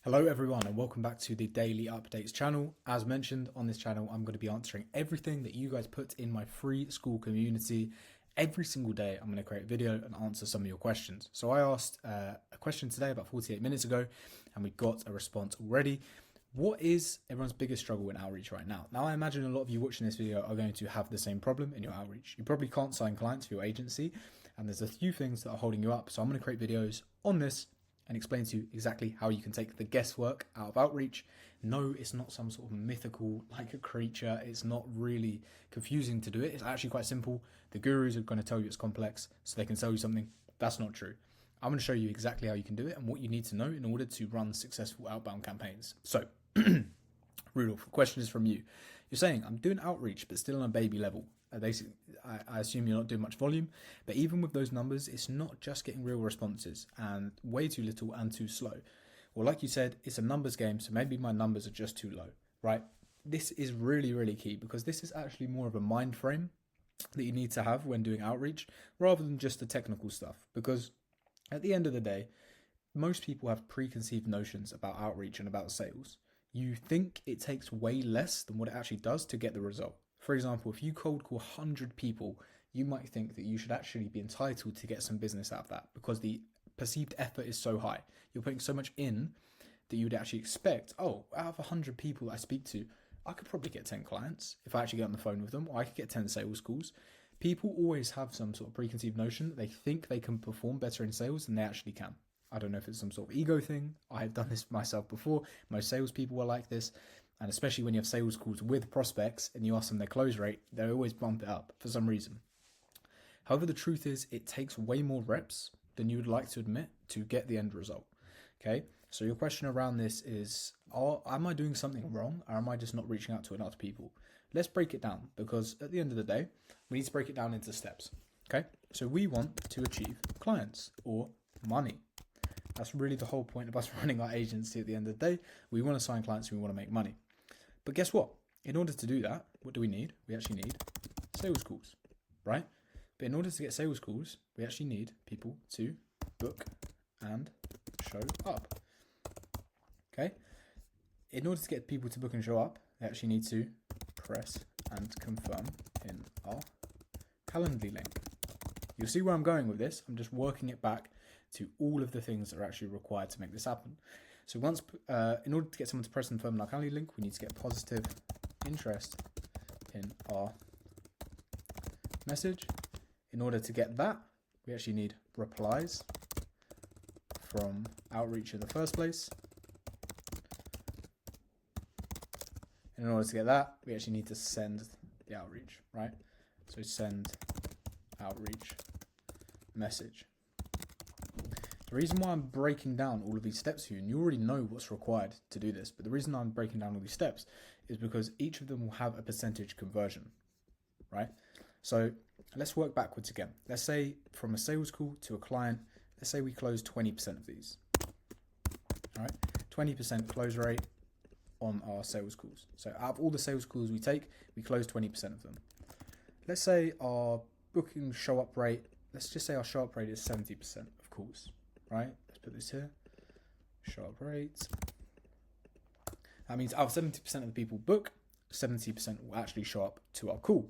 Hello everyone and welcome back to the Daily Updates channel. As mentioned on this channel, I'm going to be answering everything that you guys put in my free school community. Every single day I'm going to create a video and answer some of your questions. So I asked a question today about 48 minutes ago and we got a response already. What is everyone's biggest struggle in outreach right now? Now I imagine a lot of you watching this video are going to have the same problem in your outreach. You probably can't sign clients for your agency and there's a few things that are holding you up. So I'm going to create videos on this and explain to you exactly how you can take the guesswork out of outreach. No, it's not some sort of mythical like a creature. It's not really confusing to do it. It's actually quite simple. The gurus are going to tell you it's complex so they can sell you something. That's not true. I'm going to show you exactly how you can do it and what you need to know in order to run successful outbound campaigns. So, Rudolph, the question is from you. You're saying, I'm doing outreach, but still on a baby level. I assume you're not doing much volume, but even with those numbers, it's not just getting real responses and way too little and too slow. Well, like you said, it's a numbers game, so maybe my numbers are just too low, right? This is really, really key because this is actually more of a mind frame that you need to have when doing outreach rather than just the technical stuff. Because at the end of the day, most people have preconceived notions about outreach and about sales. You think it takes way less than what it actually does to get the result. For example, if you cold call 100 people, you might think that you should actually be entitled to get some business out of that because the perceived effort is so high. You're putting so much in that you would actually expect, oh, out of 100 people I speak to, I could probably get 10 clients if I actually get on the phone with them, or I could get 10 sales calls. People always have some sort of preconceived notion that they think they can perform better in sales than they actually can. I don't know if it's some sort of ego thing. I've done this myself before. Most salespeople are like this. And especially when you have sales calls with prospects and you ask them their close rate, they always bump it up for some reason. However, the truth is it takes way more reps than you would like to admit to get the end result. Okay, so your question around this is, am I doing something wrong or am I just not reaching out to enough people? Let's break it down because at the end of the day, we need to break it down into steps. Okay, so we want to achieve clients or money. That's really the whole point of us running our agency at the end of the day. We want to sign clients and we want to make money. But guess what? In order to do that, what do we need? We actually need sales calls, right? But in order to get sales calls, we actually need people to book and show up. Okay? In order to get people to book and show up, they actually need to press and confirm in our Calendly link. You'll see where I'm going with this. I'm just working it back to all of the things that are actually required to make this happen. So once, in order to get someone to press and confirm in our Calendly link, we need to get positive interest in our message. In order to get that, we actually need replies from outreach in the first place. And in order to get that, we actually need to send the outreach, right? So send outreach message. The reason why I'm breaking down all of these steps for you, and you already know what's required to do this, but the reason I'm breaking down all these steps is because each of them will have a percentage conversion, right? So let's work backwards again. Let's say from a sales call to a client, let's say we close 20% of these, all right? 20% close rate on our sales calls. So out of all the sales calls we take, we close 20% of them. Let's say our booking show up rate, let's just say our show up rate is 70% of calls. Right, let's put this here. Show up rate. That means out of 70% of the people book, 70% will actually show up to our call.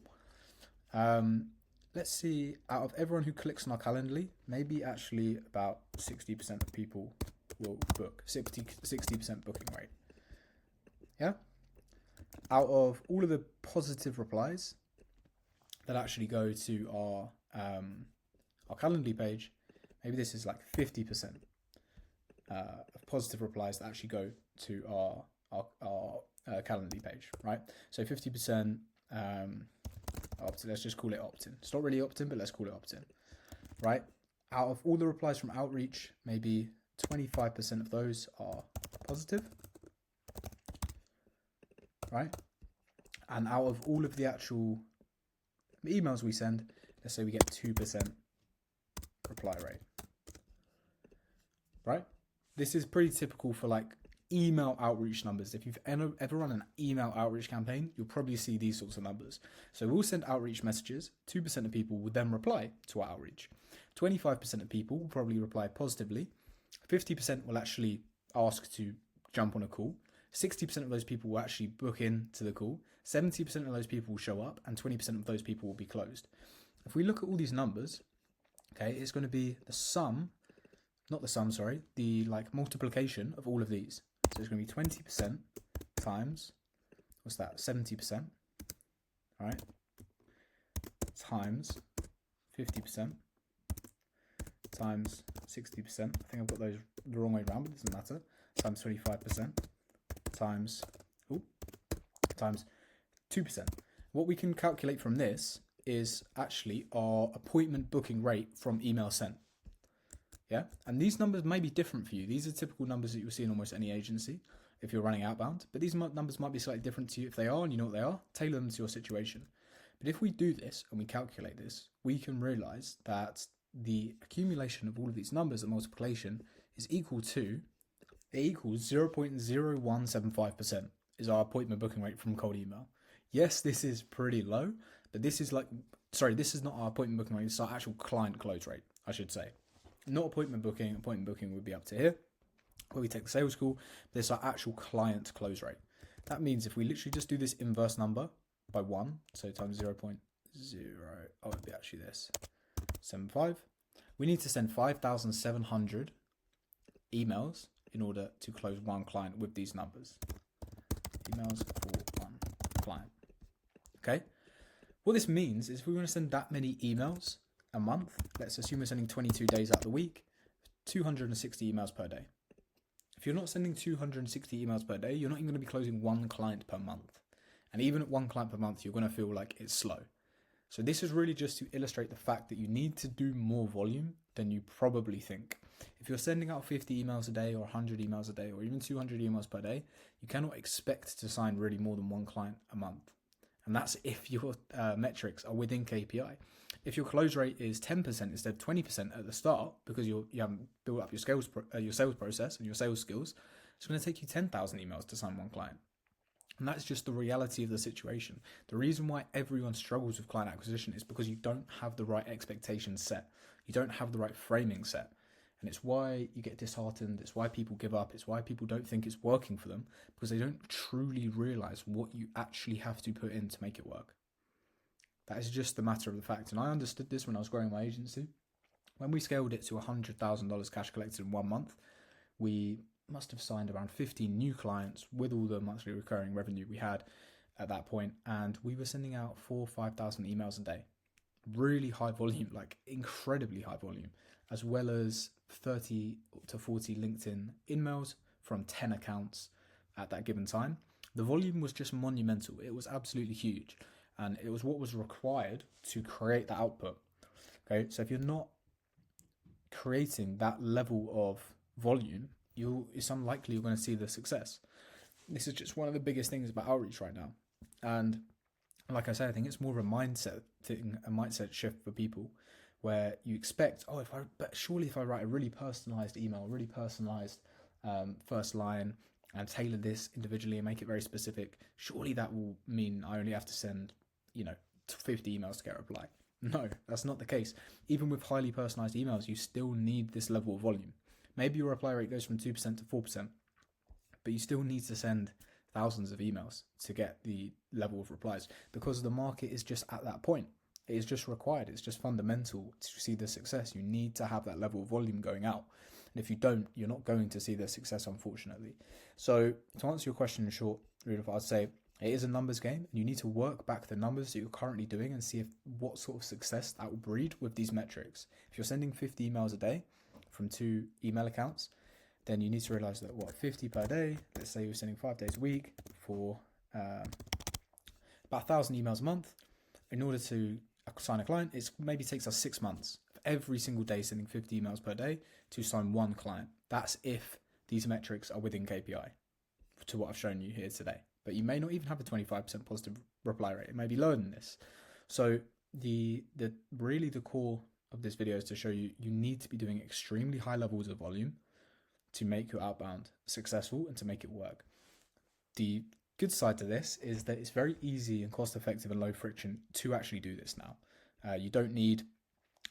Let's see, out of everyone who clicks on our Calendly, maybe actually about 60% of people will book. 60% booking rate. Yeah? Out of all of the positive replies that actually go to our Calendly page, maybe this is like 50% of positive replies that actually go to our Calendly page, right? So 50% opt-in, let's just call it opt-in. It's not really opt-in, but let's call it opt-in, right? Out of all the replies from outreach, maybe 25% of those are positive, right? And out of all of the actual emails we send, let's say we get 2% reply rate. Right? This is pretty typical for like email outreach numbers. If you've ever run an email outreach campaign, you'll probably see these sorts of numbers. So we'll send outreach messages. 2% of people will then reply to our outreach. 25% of people will probably reply positively. 50% will actually ask to jump on a call. 60% of those people will actually book in to the call. 70% of those people will show up, and 20% of those people will be closed. If we look at all these numbers, okay, it's going to be the sum, not the sum, sorry, the like multiplication of all of these. So it's going to be 20% times, what's that, 70%, all right, times 50%, times 60%. I think I've got those the wrong way around, but it doesn't matter. Times 25%, times 2%. What we can calculate from this is actually our appointment booking rate from email sent. Yeah, and these numbers may be different for you. These are typical numbers that you'll see in almost any agency if you're running outbound, but these numbers might be slightly different to you. If they are, and you know what they are, tailor them to your situation. But if we do this and we calculate this, we can realize that the accumulation of all of these numbers, the multiplication, is equal to, it equals 0.0175% is our appointment booking rate from cold email. Yes, this is pretty low, but this is this is not our appointment booking rate, it's our actual client close rate, I should say. Not appointment booking. Appointment booking would be up to here, where we take the sales call. This is our actual client close rate. That means if we literally just do this inverse number by 1, so times 0.0, oh, it'd be actually this, 75. We need to send 5,700 emails in order to close one client with these numbers. Emails for one client. Okay? What this means is if we want to send that many emails a month, let's assume we're sending 22 days out of the week, 260 emails per day. If you're not sending 260 emails per day, you're not even going to be closing one client per month. And even at one client per month, you're going to feel like it's slow. So this is really just to illustrate the fact that you need to do more volume than you probably think. If you're sending out 50 emails a day or 100 emails a day or even 200 emails per day, you cannot expect to sign really more than one client a month. And that's if your metrics are within KPI. If your close rate is 10% instead of 20% at the start, because you haven't built up your sales process and your sales skills, it's going to take you 10,000 emails to sign one client. And that's just the reality of the situation. The reason why everyone struggles with client acquisition is because you don't have the right expectations set. You don't have the right framing set. And it's why you get disheartened. It's why people give up. It's why people don't think it's working for them, because they don't truly realize what you actually have to put in to make it work. That is just the matter of the fact. And I understood this when I was growing my agency. When we scaled it to $100,000 cash collected in 1 month, we must have signed around 15 new clients with all the monthly recurring revenue we had at that point. And we were sending out 4,000 or 5,000 emails a day. Really high volume, like incredibly high volume, as well as 30 to 40 LinkedIn emails from 10 accounts at that given time. The volume was just monumental. It was absolutely huge. And it was what was required to create that output. Okay, so if you're not creating that level of volume, it's unlikely you're going to see the success. This is just one of the biggest things about outreach right now. And like I said, I think it's more of a mindset thing, a mindset shift for people, where you expect, surely if I write a really personalized email, really personalized first line, and tailor this individually and make it very specific, surely that will mean I only have to send 50 emails to get a reply. No, that's not the case. Even with highly personalized emails, you still need this level of volume. Maybe your reply rate goes from 2% to 4%, but you still need to send thousands of emails to get the level of replies, because the market is just at that point. It is just required. It's just fundamental to see the success. You need to have that level of volume going out. And if you don't, you're not going to see the success, unfortunately. So to answer your question in short, Rudolph, I'd say it is a numbers game, and you need to work back the numbers that you're currently doing and see what sort of success that will breed with these metrics. If you're sending 50 emails a day from 2 email accounts, then you need to realize that 50 per day, let's say you're sending 5 days a week for about 1,000 emails a month. In order to sign a client, it maybe takes us 6 months every single day sending 50 emails per day to sign one client. That's if these metrics are within KPI to what I've shown you here today. But you may not even have a 25% positive reply rate. It may be lower than this. So the core of this video is to show you need to be doing extremely high levels of volume to make your outbound successful and to make it work. The good side to this is that it's very easy and cost effective and low friction to actually do this now. You don't need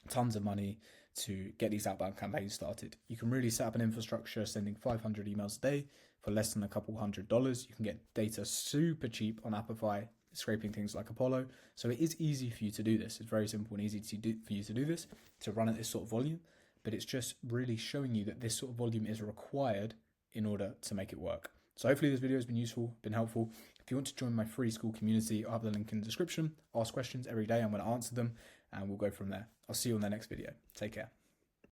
tons of money to get these outbound campaigns started. You can really set up an infrastructure sending 500 emails a day for less than a couple $100. You can get data super cheap on Apify, scraping things like Apollo. So it is easy for you to do this. It's very simple and easy for you to do this, to run at this sort of volume. But it's just really showing you that this sort of volume is required in order to make it work. So hopefully this video has been useful, been helpful. If you want to join my free school community, I'll have the link in the description. Ask questions every day. I'm going to answer them and we'll go from there. I'll see you on the next video. Take care.